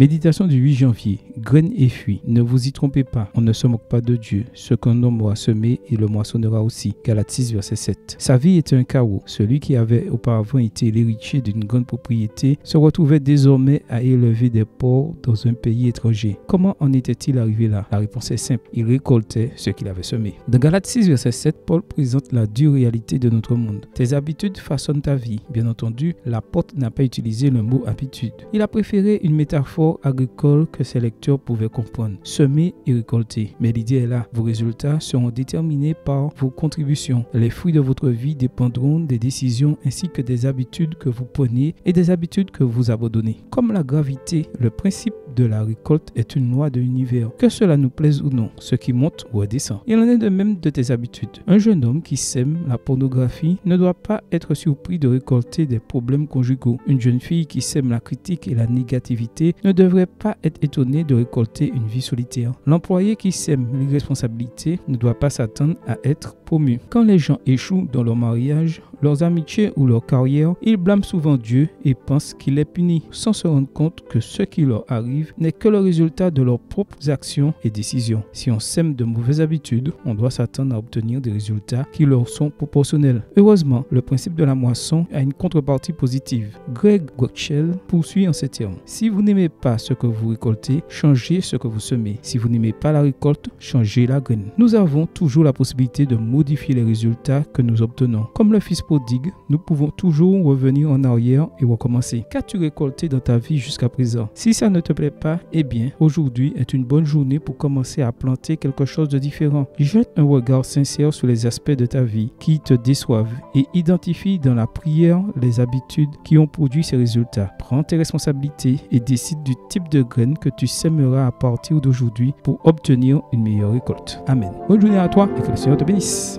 Méditation du 8 janvier. Graines et fruits. Ne vous y trompez pas, on ne se moque pas de Dieu. Ce qu'un homme aura semé, il le moissonnera aussi. Galates 6, verset 7. Sa vie était un chaos. Celui qui avait auparavant été l'héritier d'une grande propriété se retrouvait désormais à élever des porcs dans un pays étranger. Comment en était-il arrivé là? La réponse est simple. Il récoltait ce qu'il avait semé. Dans Galates 6, verset 7, Paul présente la dure réalité de notre monde. Tes habitudes façonnent ta vie. Bien entendu, l'apôtre n'a pas utilisé le mot habitude. Il a préféré une métaphore agricole que ses lecteurs pouvaient comprendre. Semer et récolter. Mais l'idée est là. Vos résultats seront déterminés par vos contributions. Les fruits de votre vie dépendront des décisions ainsi que des habitudes que vous prenez et des habitudes que vous abandonnez. Comme la gravité, le principe de la récolte est une loi de l'univers. Que cela nous plaise ou non, ce qui monte ou redescend. Il en est de même de tes habitudes. Un jeune homme qui sème la pornographie ne doit pas être surpris de récolter des problèmes conjugaux. Une jeune fille qui sème la critique et la négativité ne devrait pas être étonné de récolter une vie solitaire. L'employé qui sème l'irresponsabilité ne doit pas s'attendre à être promu. Quand les gens échouent dans leur mariage, leurs amitiés ou leur carrière, ils blâment souvent Dieu et pensent qu'il les punit, sans se rendre compte que ce qui leur arrive n'est que le résultat de leurs propres actions et décisions. Si on sème de mauvaises habitudes, on doit s'attendre à obtenir des résultats qui leur sont proportionnels. Heureusement, le principe de la moisson a une contrepartie positive. Greg Goetschel poursuit en ces termes. Si vous n'aimez pas ce que vous récoltez, changez ce que vous semez. Si vous n'aimez pas la récolte, changez la graine. Nous avons toujours la possibilité de modifier les résultats que nous obtenons. Comme le fils prodigue, nous pouvons toujours revenir en arrière et recommencer. Qu'as-tu récolté dans ta vie jusqu'à présent? Si ça ne te plaît pas, eh bien, aujourd'hui est une bonne journée pour commencer à planter quelque chose de différent. Jette un regard sincère sur les aspects de ta vie qui te déçoivent et identifie dans la prière les habitudes qui ont produit ces résultats. Prends tes responsabilités et décide du type de graines que tu sèmeras à partir d'aujourd'hui pour obtenir une meilleure récolte. Amen. Bonne journée à toi et que le Seigneur te bénisse.